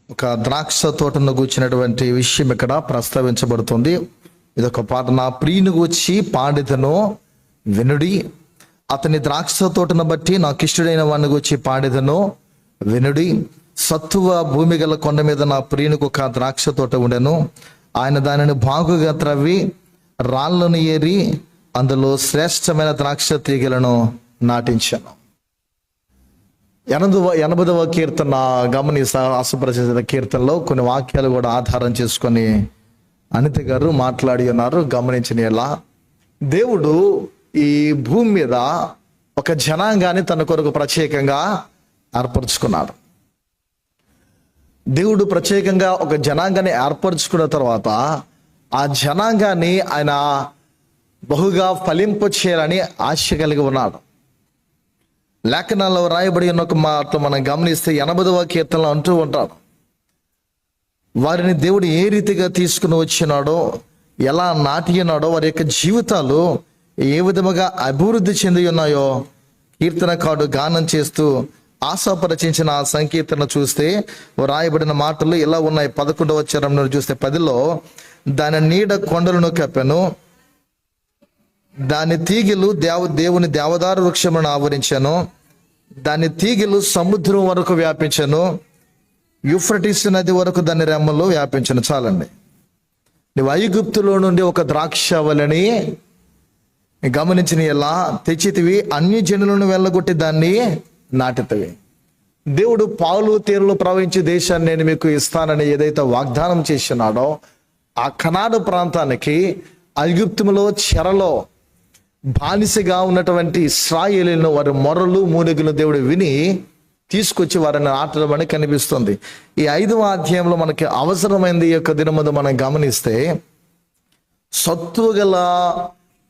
ఒక ద్రాక్ష తోటను గూర్చినటువంటి విషయం ఇక్కడ ప్రస్తావించబడుతుంది. ఇదొక పాట. నా ప్రియుని గూర్చి పాడెదను వినుడి, అతని ద్రాక్ష తోటను బట్టి నాకు ఇష్టడైన వాడిని గూర్చి పాడెదను వినుడి. సత్తువ భూమి గల కొండ మీద నా ప్రియునికి ఒక ద్రాక్ష తోట ఉండెను. ఆయన దానిని బాగుగా త్రవ్వి రాళ్లను ఏరి అందులో శ్రేష్టమైన ద్రాక్ష తీగలను నాటించాను. 80వ కీర్తన గమనిస్తా, ఆశపరిచిన కీర్తనలో కొన్ని వాక్యాలు కూడా ఆధారం చేసుకొని అనిత గారు మాట్లాడి ఉన్నారు. గమనించిన ఎలా దేవుడు ఈ భూమి మీద ఒక జనాంగాన్ని తన కొరకు ప్రత్యేకంగా ఏర్పరచుకున్నాడు. దేవుడు ప్రత్యేకంగా ఒక జనాంగాన్ని ఏర్పరచుకున్న తర్వాత ఆ జనాంగాన్ని ఆయన బహుగా ఫలింప చేయాలని ఆశ కలిగి ఉన్నాడు. లేఖనాల్లో రాయబడి ఉన్న ఒక మాట మనం గమనిస్తే 80వ కీర్తనలో అంటూ ఉంటాడు, వారిని దేవుడు ఏ రీతిగా తీసుకుని వచ్చినాడో, ఎలా నాటినాడో, వారి యొక్క జీవితాలు ఏ విధముగా అభివృద్ధి చెంది ఉన్నాయో కీర్తనకారుడు గానం చేస్తూ ఆశాపరచించిన ఆ సంకీర్తన చూస్తే రాయబడిన మాటలు ఇలా ఉన్నాయి. 11వ చరణంలో చూస్తే 10లో, దాని నీడ కొండలను కప్పెను, దాని తీగలు దేవుని దేవదారు వృక్షమును ఆవరించాను, దాని తీగలు సముద్రం వరకు వ్యాపించను, యూఫ్రటీస్ నది వరకు దాని రెమ్మలు వ్యాపించను. చాలండి. నువ్వు ఐగుప్తులో నుండి ఒక ద్రాక్షవల్లిని గమనించిన ఎలా తెచ్చితివి, అన్ని జనులను వెళ్ళగొట్టి దాన్ని నాటితివి. దేవుడు పాలు తీరులో ప్రవహించే దేశాన్ని నేను మీకు ఇస్తానని ఏదైతే వాగ్దానం చేసినాడో ఆ కనాను ప్రాంతానికి ఐగుప్తులో చెరలో బానిసగా ఉన్నటువంటి ఇశ్రాయేలీయులను వారి మొరలు మూలికలు దేవుడు విని తీసుకొచ్చి వారిని నాటడం అని కనిపిస్తుంది. ఈ 5వ అధ్యాయంలో మనకి అవసరమైంది యొక్క దినముందు మనం గమనిస్తే, సత్తువ గల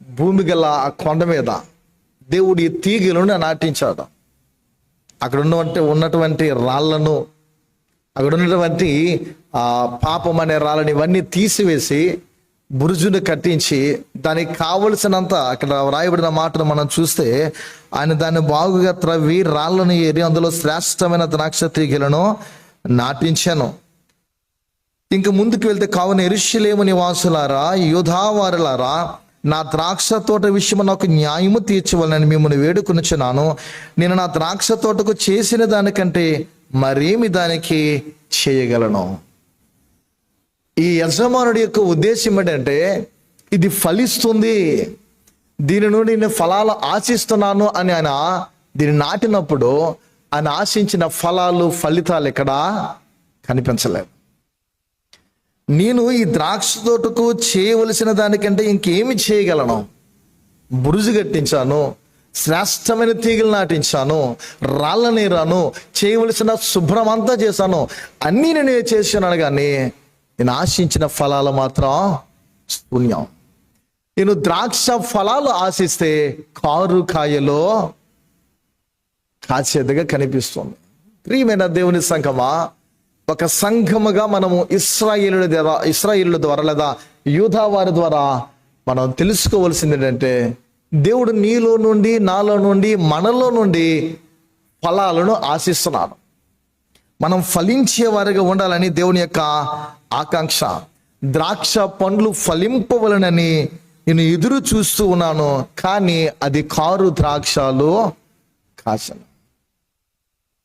భూమి గల ఆ కొండ మీద దేవుడు ఈ తీగలను నాటించాడు. అక్కడ ఉన్నటువంటి రాళ్లను, అక్కడ ఉన్నటువంటి పాపం అనే రాళ్ళని ఇవన్నీ తీసివేసి బురుజును కట్టించి దానికి కావలసినంత, అక్కడ వ్రాయబడిన మాటను మనం చూస్తే, ఆయన దాన్ని బాగుగా త్రవ్వి రాళ్లను ఏరి అందులో శ్రేష్టమైన ద్రాక్ష తీగలను నాటించాను. ఇంక ముందుకు వెళ్తే, కావున యెరూషలేము నివాసులారా, యూదావారులారా, నా ద్రాక్ష తోట విషయము నాకు న్యాయము తీర్చవలనని మిమ్మల్ని వేడుకొనుచున్నాను. నేను నా ద్రాక్ష తోటకు చేసిన దానికంటే మరేమి దానికి చేయగలను? ఈ యజమానుడి యొక్క ఉద్దేశం ఏంటంటే, ఇది ఫలిస్తుంది, దీని నుండి నేను ఫలాలు ఆశిస్తున్నాను అని ఆయన దీన్ని నాటినప్పుడు ఆయన ఆశించిన ఫలాలు, ఫలితాలు ఎక్కడ కనిపించలేదు. నేను ఈ ద్రాక్ష తోటకు చేయవలసిన దానికంటే ఇంకేమి చేయగలను? బురుజు కట్టించాను, శ్రేష్టమైన తీగలు నాటించాను, రాళ్ళనేరాను, చేయవలసిన శుభ్రం అంతా చేశాను, అన్నీ నేను చేస్తున్నాను, కానీ నేను ఆశించిన ఫలాలు మాత్రం శూన్యం. నేను ద్రాక్ష ఫలాలు ఆశిస్తే కారు కాయలో కాచేదిగా కనిపిస్తుంది. ప్రియమైన దేవుని సంఘమా, ఒక సంఘముగా మనము ఇశ్రాయేలుల ద్వారా లేదా యూదా వారి ద్వారా మనం తెలుసుకోవాల్సింది ఏంటంటే, దేవుడు నీలో నుండి, నాలో నుండి, మనలో నుండి ఫలాలను ఆశిస్తున్నాడు. మనం ఫలించే వారిగా ఉండాలని దేవుని యొక్క ఆకాంక్ష. ద్రాక్ష పండ్లు ఫలింపవలనని నేను ఎదురు చూస్తూ ఉన్నాను, కానీ అది కారు ద్రాక్షలు కాచను.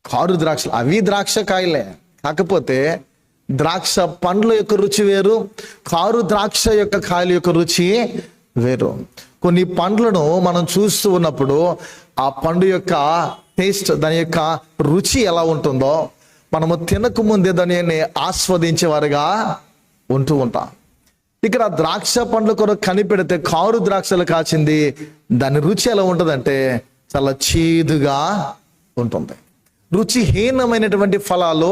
కారు ద్రాక్షలు అవి ద్రాక్ష కాయలే, కాకపోతే ద్రాక్ష పండ్ల యొక్క రుచి వేరు, కారు ద్రాక్ష యొక్క కాయల యొక్క రుచి వేరు. కొన్ని పండ్లను మనం చూస్తూ ఉన్నప్పుడు ఆ పండు యొక్క టేస్ట్, దాని యొక్క రుచి ఎలా ఉంటుందో మనము తినక ముందే దాన్ని ఆస్వాదించేవారుగా ఉంటూ ఉంటాం. ఇక్కడ ద్రాక్ష పండ్ల కొరకు కనిపెడితే కారు ద్రాక్షలు కాచింది, దాని రుచి ఎలా ఉంటుందంటే చాలా చేదుగా ఉంటుంది. రుచిహీనమైనటువంటి ఫలాలు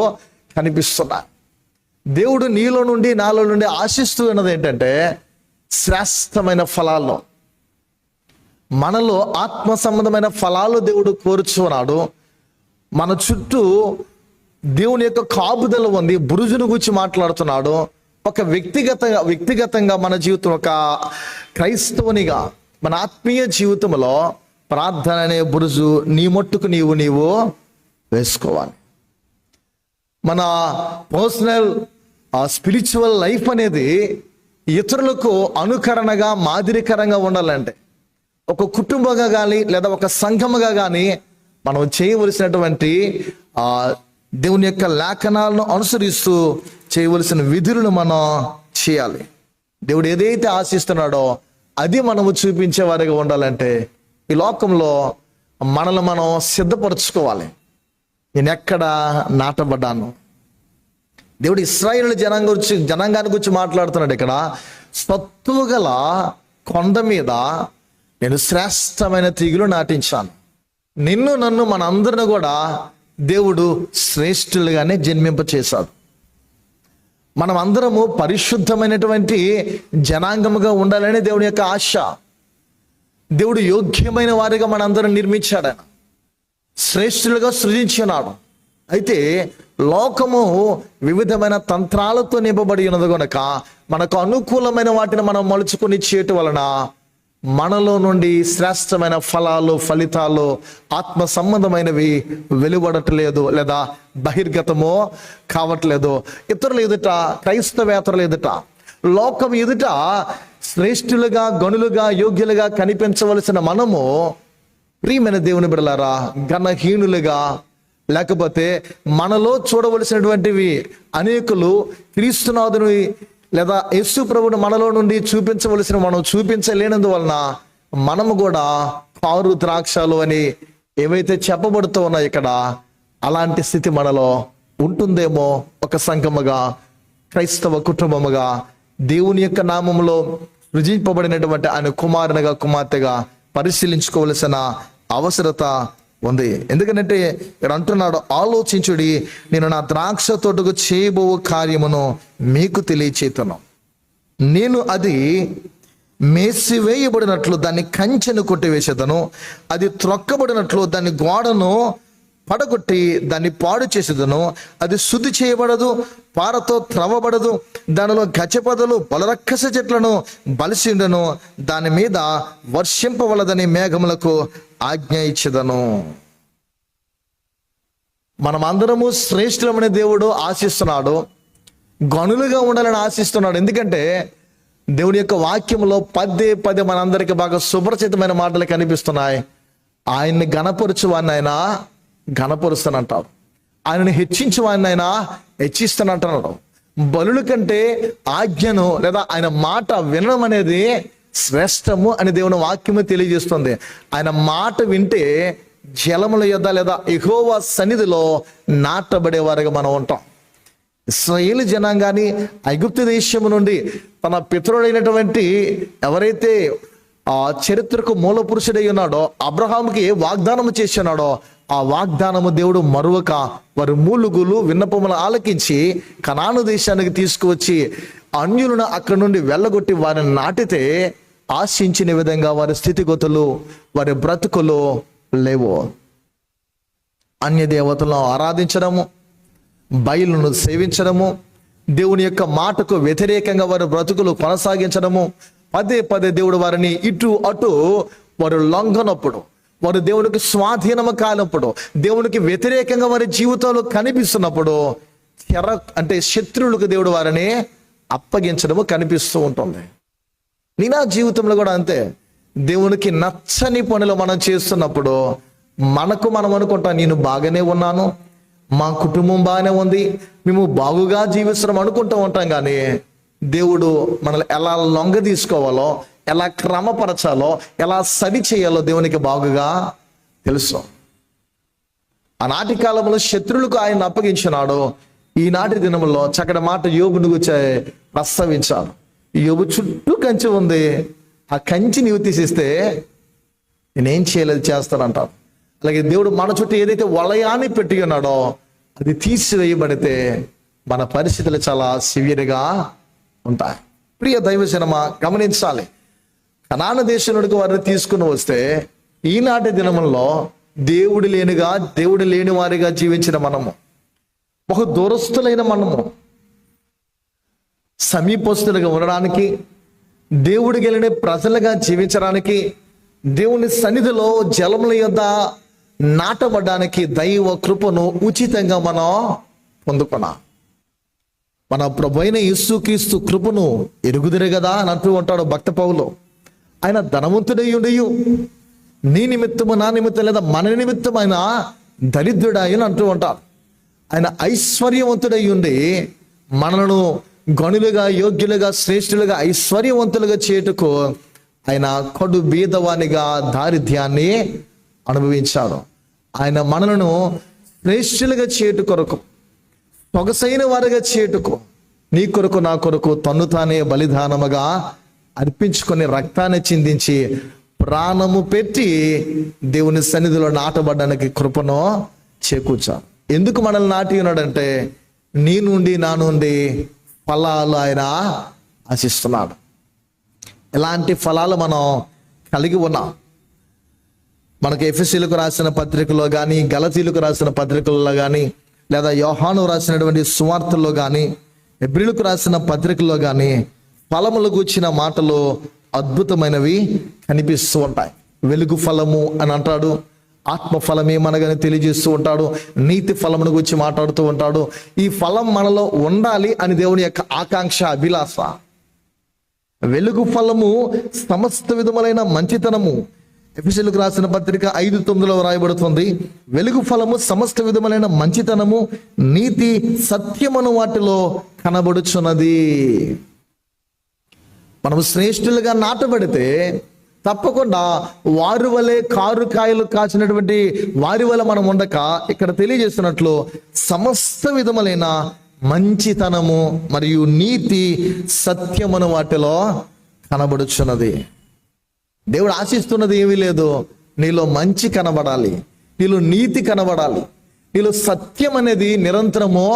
కనిపిస్తున్నాయి. దేవుడు నీలో నుండి, నాలో నుండి ఆశిస్తూ ఉన్నది ఏంటంటే శ్రేష్టమైన ఫలాలు. మనలో ఆత్మ సంబంధమైన ఫలాలు దేవుడు కోరుచున్నాడు. మన చుట్టూ దేవుని యొక్క కాపుదల ఉంది. బురుజును గురించి మాట్లాడుతున్నాడు. ఒక వ్యక్తిగతంగా మన జీవితం, ఒక క్రైస్తవునిగా మన ఆత్మీయ జీవితంలో ప్రార్థన అనే బురుజు నీ మట్టుకు నీవు వేసుకోవాలి. మన పర్సనల్ స్పిరిచువల్ లైఫ్ అనేది ఇతరులకు అనుకరణగా మాదిరికరంగా ఉండాలంటే, ఒక కుటుంబంగా కానీ లేదా ఒక సంఘముగా కానీ మనం చేయవలసినటువంటి దేవుని యొక్క లేఖనాలను అనుసరిస్తూ చేయవలసిన విధులను మనం చేయాలి. దేవుడు ఏదైతే ఆశిస్తున్నాడో అది మనము చూపించే వారిగా ఉండాలంటే ఈ లోకంలో మనల్ని మనం సిద్ధపరచుకోవాలి. నేను ఎక్కడ నాటబడ్డాను? దేవుడు ఇశ్రాయేలు జనాంగాన్ని గురించి మాట్లాడుతున్నాడు. ఇక్కడ సత్తువ గల కొండ మీద నేను శ్రేష్టమైన తీగలు నాటించాను. నిన్ను నన్ను మనందరిని కూడా దేవుడు శ్రేష్ఠులుగానే జన్మింప చేశాడు. మనం అందరము పరిశుద్ధమైనటువంటి జనాంగముగా ఉండాలని దేవుడి యొక్క ఆశ. దేవుడు యోగ్యమైన వారిగా మనందరం నిర్మించాడు, శ్రేష్ఠులుగా సృజించినాడు. అయితే లోకము వివిధమైన తంత్రాలతో నింపబడి ఉన్నది కనుక మనకు అనుకూలమైన వాటిని మనం మలుచుకొని చేయటం వలన మనలో నుండి శ్రేష్టమైన ఫలాలు, ఫలితాలు, ఆత్మ సంబంధమైనవి వెలువడట్లేదు లేదా బహిర్గతమో కావట్లేదు. ఇతరుల ఎదుట, క్రైస్తవేతరుల ఎదుట, లోకం ఎదుట శ్రేష్ఠులుగా, గనులుగా, యోగ్యులుగా కనిపించవలసిన మనము ప్రియమైన దేవుని బిడ్డలారా ఘనహీనులుగా, లేకపోతే మనలో చూడవలసినటువంటివి అనేకులు క్రీస్తునాథుని లేదా యేసు ప్రభువుని మనలో నుండి చూపించవలసిన మనం చూపించలేనందువలన మనము కూడా కారు ద్రాక్షలు అని ఏవైతే చెప్పబడుతూ ఉన్నాయో ఇక్కడ, అలాంటి స్థితి మనలో ఉంటుందేమో. ఒక సంఘముగా, క్రైస్తవ కుటుంబముగా, దేవుని యొక్క నామములో సృజింపబడినటువంటి ఆయన కుమారునిగా, కుమార్తెగా పరిశీలించుకోవలసిన అవసరత ఉంది. ఎందుకంటే ఇక్కడ అంటున్నాడు, ఆలోచించుడి, నేను నా ద్రాక్ష తోటకు చేయబో కార్యమును మీకు తెలియచేతును. నేను అది మేసివేయబడినట్లు దాన్ని కంచెను కొట్టివేసేదను, అది త్రొక్కబడినట్లు దాని గోడను పడగొట్టి దాన్ని పాడు చేసేదను. అది శుద్ధి చేయబడదు, పారతో త్రవ్వబడదు. దానిలో గజపదలు, బలరక్కస చెట్లను బలిసిండను. దాని మీద వర్షింపవలదని మేఘములకు ఆజ్ఞ ఇచ్చేదను. మనం అందరము శ్రేష్ఠులమని దేవుడు ఆశిస్తున్నాడు, గనులుగా ఉండాలని ఆశిస్తున్నాడు. ఎందుకంటే దేవుని యొక్క వాక్యంలో పదే పదే మనందరికీ బాగా సుపరిచితమైన మాటలు కనిపిస్తున్నాయి. ఆయన్ని గణపరచు వాడిని ఆయన ఘనపరుస్తానంటాడు, ఆయనను హెచ్చించు వాడిని ఆయన హెచ్చిస్తానంటున్నాడు. బలుల కంటే ఆజ్ఞను లేదా ఆయన మాట వినడం అనేది శ్రేష్టము అని దేవుని వాక్యము తెలియజేస్తుంది. ఆయన మాట వింటే జలముల యొద్ద లేదా యెహోవా సన్నిధిలో నాటబడేవారుగా మనం ఉంటాం. ఇశ్రాయేలు జనాంగాన్ని ఐగుప్తు దేశము నుండి తన పితరుడైనటువంటి ఎవరైతే ఆ చరిత్రకు మూల పురుషుడై ఉన్నాడో అబ్రహాముకి వాగ్దానము చేస్తున్నాడో ఆ వాగ్దానము దేవుడు మరువక వారి మూలుగులు విన్నపములు ఆలకించి కనాను దేశానికి తీసుకువచ్చి అన్యులను అక్కడి నుండి వెళ్ళగొట్టి వారిని నాటితే ఆశించిన విధంగా వారి స్థితిగతులు, వారి బ్రతుకులు లేవు. అన్య దేవతలను ఆరాధించడము, బయలును సేవించడము, దేవుని యొక్క మాటకు వ్యతిరేకంగా వారి బ్రతుకులు కొనసాగించడము, పదే పదే దేవుడు వారిని ఇటు అటు వారు లొంగనప్పుడు, వారు దేవునికి స్వాధీనము కానప్పుడు, దేవునికి వ్యతిరేకంగా వారి జీవితంలో కనిపిస్తున్నప్పుడు అంటే శత్రువులకు దేవుడు వారిని అప్పగించడము కనిపిస్తూ ఉంటుంది. నా జీవితంలో కూడా అంతే. దేవునికి నచ్చని పనులు మనం చేస్తున్నప్పుడు మనకు మనం అనుకుంటాం, నేను బాగానే ఉన్నాను, మా కుటుంబం బాగానే ఉంది, మేము బాగుగా జీవిస్తున్నాం అనుకుంటూ ఉంటాం. కానీ దేవుడు మనల్ని ఎలా లొంగ తీసుకోవాలో, ఎలా క్రమపరచాలో, ఎలా సరి చేయాలో దేవునికి బాగుగా తెలుసు. ఆనాటి కాలంలో శత్రువులకు ఆయన అప్పగించినాడు. ఈనాటి దినంలో చక్కటి మాట యోబును గురించి ప్రస్తావించాడు. యోబు చుట్టూ కంచి ఉంది, ఆ కంచి నీవు తీసిస్తే నేనేం చేయలేదు చేస్తానంటాడు. అలాగే దేవుడు మన చుట్టూ ఏదైతే వలయాన్ని పెట్టి ఉన్నాడో అది తీసివేయబడితే మన పరిస్థితులు చాలా సివియర్గా ఉంటాయి. ప్రియ దైవజనమ గమనించాలి, కనాను దేశం నుండి వారిని తీసుకుని వస్తే ఈనాటి దినముల్లో దేవుడు లేని వారిగా జీవించిన మనము, బహు దూరస్తులైన మనము సమీపస్తులుగా ఉండడానికి, దేవుడు గెలిన ప్రజలుగా జీవించడానికి, దేవుని సన్నిధిలో జలముల యొద్ద నాటబడ్డానికి దైవ కృపను ఉచితంగా మనం పొందుకొనా. మన ప్రభువైన యేసుక్రీస్తు కృపను ఎరుగుదిరే కదా అని అంటూ ఉంటాడు భక్త పౌలు. ఆయన ధనవంతుడై ఉండియు నీ నిమిత్తము నా నిమిత్తం లేదా మన నిమిత్తం ఆయన దరిద్రుడాయని అంటూ ఉంటారు. ఆయన ఐశ్వర్యవంతుడై ఉండి మనలను గనులుగా, యోగ్యులుగా, శ్రేష్ఠులుగా, ఐశ్వర్యవంతులుగా చేయుటకు ఆయన కడు బీదవానిగా దారిద్ర్యాన్ని అనుభవించాడు. ఆయన మనలను శ్రేష్ఠులుగా చేయుట కొరకు, సొగసైన వారిగా చేయుటకు, నీ కొరకు నా కొరకు తన్ను తానే బలిదానముగా అర్పించుకొని రక్తాన్ని చిందించి ప్రాణము పెట్టి దేవుని సన్నిధిలో నాటబడ్డానికి కృపను చేకూర్చాడు. ఎందుకు మనల్ని నాటి ఉన్నాడంటే నీ నుండి నా నుండి ఫలాలు ఆయన ఆశిస్తున్నాడు. ఎలాంటి ఫలాలు మనం కలిగి ఉన్నాం? మనకు ఎఫెసీయులకు రాసిన పత్రికలో కానీ, గలతీయులకు రాసిన పత్రికల్లో కానీ, లేదా యోహాను రాసినటువంటి సువార్తల్లో కానీ, హెబ్రీయులకు రాసిన పత్రికల్లో కానీ ఫలములు గూర్చిన మాటలు అద్భుతమైనవి కనిపిస్తూ ఉంటాయి. వెలుగు ఫలము అని అంటాడు, ఆత్మ ఫలం ఏమనగానే తెలియజేస్తూ ఉంటాడు, నీతి ఫలమును గురించి మాట్లాడుతూ ఉంటాడు. ఈ ఫలం మనలో ఉండాలి అని దేవుని యొక్క ఆకాంక్ష, అభిలాష. వెలుగు ఫలము సమస్త విధములైన మంచితనము. ఎఫెసీయులకు రాసిన పత్రిక 5:9 రాయబడుతుంది, వెలుగు ఫలము సమస్త విధములైన మంచితనము, నీతి, సత్యమును వాటిలో కనబడుచున్నది. మనము శ్రేష్ఠులుగా నాటబడితే తప్పకుండా వారి వలె కారు కాయలు కాచినటువంటి వారి వల్ల మనం ఉండక, ఇక్కడ తెలియజేస్తున్నట్లు సమస్త విధములైన మంచితనము మరియు నీతి, సత్యమును వాటిలో కనబడుచున్నది. దేవుడు ఆశిస్తున్నది ఏమీ లేదు, నీలో మంచి కనబడాలి, నీలో నీతి కనబడాలి, నీలో సత్యం అనేది నిరంతరము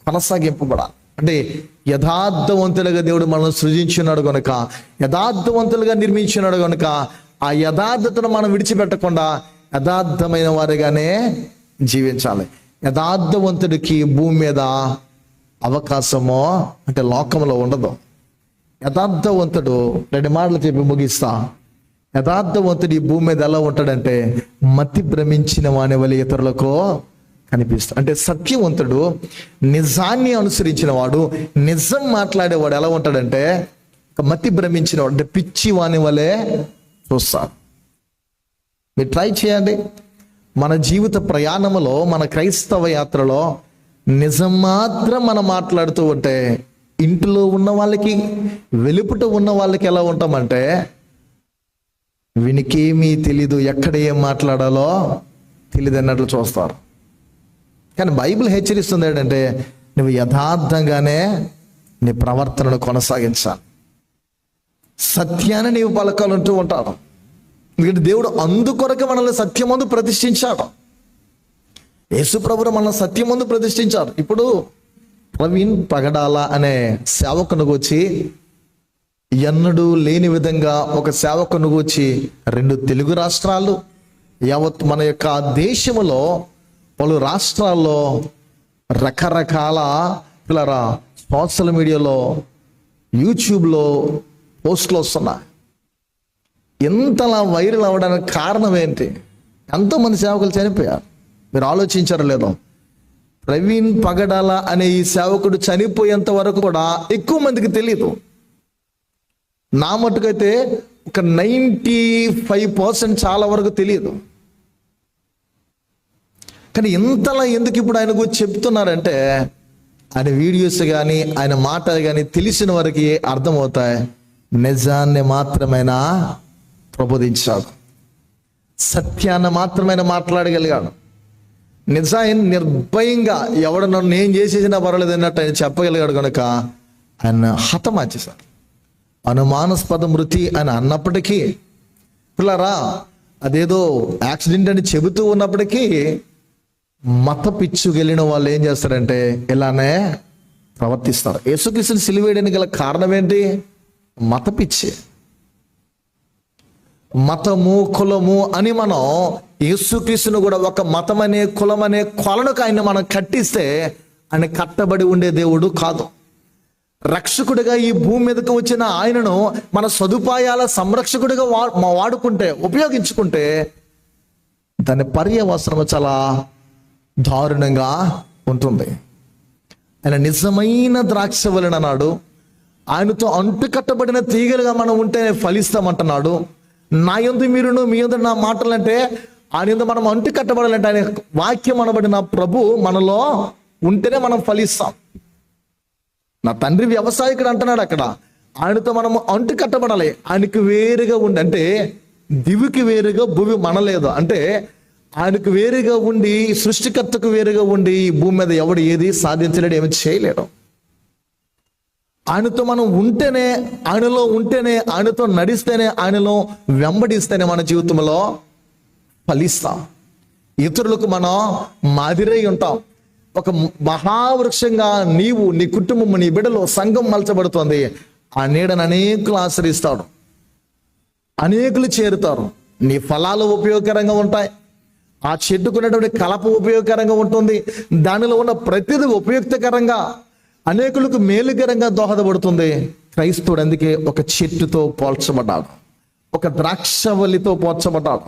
కొనసాగింపబడాలి. అంటే యథార్థవంతులుగా దేవుడు మనల్ని సృజించున్నాడు కనుక, యథార్థవంతులుగా నిర్మించున్నాడు కనుక, ఆ యథార్థతను మనం విడిచిపెట్టకుండా యథార్థమైన వారిగానే జీవించాలి. యథార్థవంతుడికి భూమి మీద అవకాశమో అంటే లోకంలో ఉండదు. యథార్థవంతుడు, 2 మాటలు చెప్పి ముగిస్తా. యథార్థవంతుడు ఈ భూమి మీద ఎలా ఉంటాడంటే మతి భ్రమించిన వాని వల్ల ఇతరులకు కనిపిస్తాడు. అంటే సత్యవంతుడు, నిజాన్ని అనుసరించిన వాడు, నిజం మాట్లాడేవాడు ఎలా ఉంటాడంటే మతి భ్రమించిన వాడు, అంటే పిచ్చి వాని వలె చూస్తాడు. మీరు ట్రై చేయండి. మన జీవిత ప్రయాణంలో, మన క్రైస్తవ యాత్రలో నిజం మాత్రం మనం మాట్లాడుతూ ఉంటే ఇంటిలో ఉన్న వాళ్ళకి, వెలుపుట ఉన్న వాళ్ళకి ఎలా ఉంటామంటే వీనికేమీ తెలీదు, ఎక్కడ ఏం మాట్లాడాలో తెలియదు అన్నట్లు చూస్తారు. కానీ బైబిల్ హెచ్చరిస్తుంది ఏంటంటే నువ్వు యథార్థంగానే నీ ప్రవర్తనను కొనసాగించాలి, సత్యాన్ని నీవు పలకాలంటూ ఉంటావు. ఎందుకంటే దేవుడు అందుకొరకు మనల్ని సత్యమందు ప్రతిష్ఠించాడు. యేసు ప్రభువు మనల్ని సత్యమందు ప్రతిష్ఠించారు. ఇప్పుడు ప్రవీణ్ పగడాల అనే సేవకును వచ్చి, ఎన్నడూ లేని విధంగా ఒక సేవకును వచ్చి 2 తెలుగు రాష్ట్రాలు, యావత్ మన యొక్క దేశంలో పలు రాష్ట్రాల్లో రకరకాల పిల్లరా సోషల్ మీడియాలో, యూట్యూబ్లో పోస్టులు వస్తున్నాయి. ఎంతలా వైరల్ అవ్వడానికి కారణం ఏంటి? ఎంతోమంది సేవకులు చనిపోయారు. మీరు ఆలోచించారో లేదో? ప్రవీణ్ పగడాల అనే ఈ సేవకుడు చనిపోయేంత వరకు కూడా ఎక్కువ మందికి తెలియదు. నా మటుకైతే ఒక 95% చాలా వరకు తెలియదు. కానీ ఇంతలా ఎందుకు ఇప్పుడు ఆయన గురించి చెప్తున్నారంటే ఆయన వీడియోస్ కానీ, ఆయన మాటలు కానీ తెలిసిన వారికి అర్థమవుతాయి. నిజాన్ని మాత్రమేనా ప్రబోధించాడు, సత్యాన్ని మాత్రమే మాట్లాడగలిగాడు. నిజాన్ని నిర్భయంగా ఎవడు నన్ను నేను చేసేసినా పర్వాలేదు అన్నట్టు ఆయన చెప్పగలిగాడు కనుక ఆయన హతమార్చేశారు. అనుమానాస్పద మృతి అని అన్నప్పటికీ పిల్లరా అదేదో యాక్సిడెంట్ అని చెబుతూ ఉన్నప్పటికీ మత పిచ్చు గెలిన వాళ్ళు ఏం చేస్తారంటే ఇలానే ప్రవర్తిస్తారు. యేసుక్రీస్తుని సిలువేయడానికి గల కారణం ఏంటి? మత పిచ్చి. మతము, కులము అని మనం యేసుక్రీస్తును కూడా ఒక మతం అనే, కులం అనే కొలనుకు ఆయన మనం కట్టిస్తే ఆయన కట్టబడి ఉండే దేవుడు కాదు. రక్షకుడిగా ఈ భూమి మీదకు వచ్చిన ఆయనను మన సదుపాయాల సంరక్షకుడిగా వాడుకుంటే, ఉపయోగించుకుంటే దాని పర్యవసరం చాలా దారుణంగా ఉంటుంది. ఆయన నిజమైన ద్రాక్షవల్లిని అన్నాడు. ఆయనతో అంటు కట్టబడిన తీగలుగా మనం ఉంటే ఫలిస్తామంటున్నాడు. నా యందు మీరును, మీ యందు నా మాటలు అంటే ఆయన యందు మనం అంటు కట్టబడాలంటే ఆయన వాక్యం అనబడిన ప్రభు మనలో ఉంటేనే మనం ఫలిస్తాం. నా తండ్రి వ్యవసాయకుడు అంటున్నాడు అక్కడ. ఆయనతో మనము అంటు కట్టబడాలి. ఆయనకు వేరుగా ఉండి, అంటే దివికి వేరుగా భూమి మనలేదు, అంటే ఆయనకు వేరుగా ఉండి, సృష్టికర్తకు వేరుగా ఉండి ఈ భూమి మీద ఎవడు ఏది సాధించలేడు, ఏమి చేయలేడు. ఆయనతో మనం ఉంటేనే, ఆయనలో ఉంటేనే, ఆయనతో నడిస్తేనే, ఆయనలో వెంబడిస్తేనే మన జీవితంలో ఫలిస్తాం. ఇతరులకు మనం మాదిరై ఉంటాం. ఒక మహావృక్షంగా నీవు, నీ కుటుంబము, నీ బిడ్డలు, సంఘం మలచబడుతుంది. ఆ నీడను అనేకులు ఆశ్రయిస్తాడు, అనేకులు చేరుతారు. నీ ఫలాలు ఉపయోగకరంగా ఉంటాయి. ఆ చెట్టుకున్నటువంటి కలప ఉపయోగకరంగా ఉంటుంది. దానిలో ఉన్న ప్రతిదీ ఉపయుక్తకరంగా, అనేకులకు మేలుకరంగా దోహదపడుతుంది. క్రైస్తవుడు అందుకే ఒక చెట్టుతో పోల్చబడ్డాడు, ఒక ద్రాక్షవల్లితో పోల్చబడ్డాడు.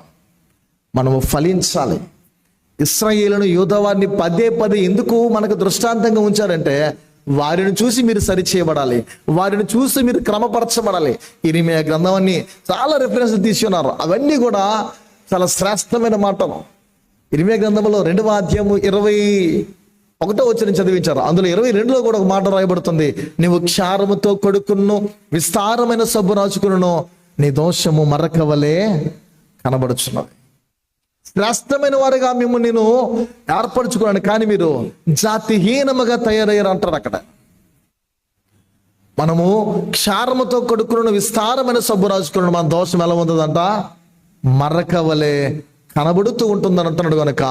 మనము ఫలించాలి. ఇశ్రాయేలును, యూదావారిని పదే పదే ఎందుకు మనకు దృష్టాంతంగా ఉంచారంటే, వారిని చూసి మీరు సరిచేయబడాలి, వారిని చూసి మీరు క్రమపరచబడాలి. ఇరిమియా గ్రంథాన్ని చాలా రిఫరెన్స్ తీసుకున్నారు. అవన్నీ కూడా చాలా శ్రేష్టమైన మాటలు. ఇరిమియా గ్రంథంలో 2వ అధ్యాయము 21వ వచనం చదివించారు. అందులో 22లో కూడా ఒక మాట రాయబడుతుంది. నీవు క్షారముతో కొడుకును, విస్తారమైన సబ్బు రాచుకును, నీ దోషము మరక వలె కనబడుచున్నది. శ్రేష్టమైన వారిగా మేము నేను ఏర్పరచుకున్నాను, కానీ మీరు జాతిహీనముగా తయారయ్యారు అంటారు అక్కడ. మనము క్షారముతో కొడుకును, విస్తారమైన సబ్బు రాచుకున్నాను, మన దోషం ఎలా ఉంటుందంట, మరక వలె కనబడుతూ ఉంటుందని అంటున్నాడు. కనుక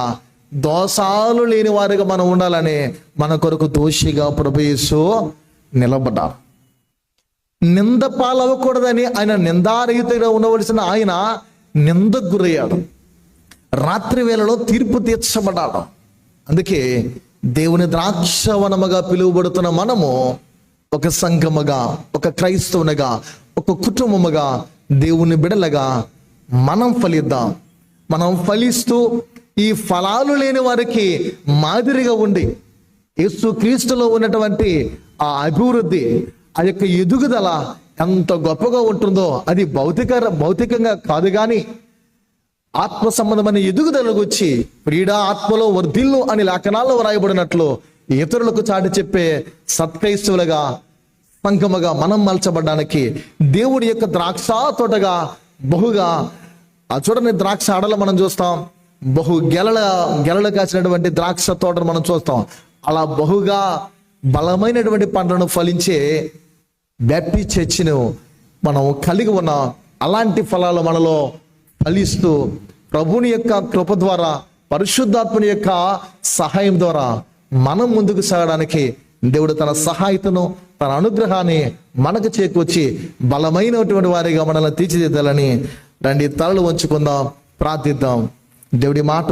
దోషాలు లేని వారిగా మనం ఉండాలని మన కొరకు దోషిగా ప్రభు యేసు నిలబడ్డారు. నింద పాలవ్వకూడదని ఆయన నిందారహితంగా ఉండవలసిన ఆయన నిందకు గురయ్యాడు. రాత్రి వేళలో తీర్పు తీర్చబడ్డాడు. అందుకే దేవుని ద్రాక్షవనముగా పిలువబడుతున్న మనము ఒక సంఘముగా, ఒక క్రైస్తవునిగా, ఒక కుటుంబముగా, దేవుని బిడలగా మనం ఫలిద్దాం. మనం ఫలిస్తూ ఈ ఫలాలు లేని వారికి మాదిరిగా ఉండి, యేసు క్రీస్తులో ఉన్నటువంటి ఆ అభివృద్ధి, ఆ యొక్క ఎదుగుదల ఎంత గొప్పగా ఉంటుందో, అది భౌతికంగా కాదు, కానీ ఆత్మ సంబంధమైన ఎదుగుదలకు వచ్చి ప్రీడా ఆత్మలో వర్ధిల్లు అని లేఖనాల్లో వ్రాయబడినట్లు ఇతరులకు చాటి చెప్పే సత్క్రైస్తవులుగా, సంఘముగా మనం మలచబడ్డానికి దేవుడి యొక్క ద్రాక్ష తోటగా బహుగా, చూడని ద్రాక్ష ఆడలు మనం చూస్తాం, బహు గెలలు కాసినటువంటి ద్రాక్ష తోటను మనం చూస్తాం. అలా బహుగా బలమైనటువంటి పంటలను ఫలించే బ్యాప్టిస్ట్ చర్చిను మనం కలిగి ఉన్నాం. అలాంటి ఫలాలు మనలో ఫలిస్తూ ప్రభుని యొక్క కృప ద్వారా, పరిశుద్ధాత్మని యొక్క సహాయం ద్వారా మనం ముందుకు సాగడానికి దేవుడు తన సహాయతను, తన అనుగ్రహాన్ని మనకు చేకూర్చి బలమైనటువంటి వారిగా మనల్ని తీర్చిదిద్దాలని రండి, తలలు వంచుకుందాం, ప్రార్థిద్దాం. దేవుడి మాట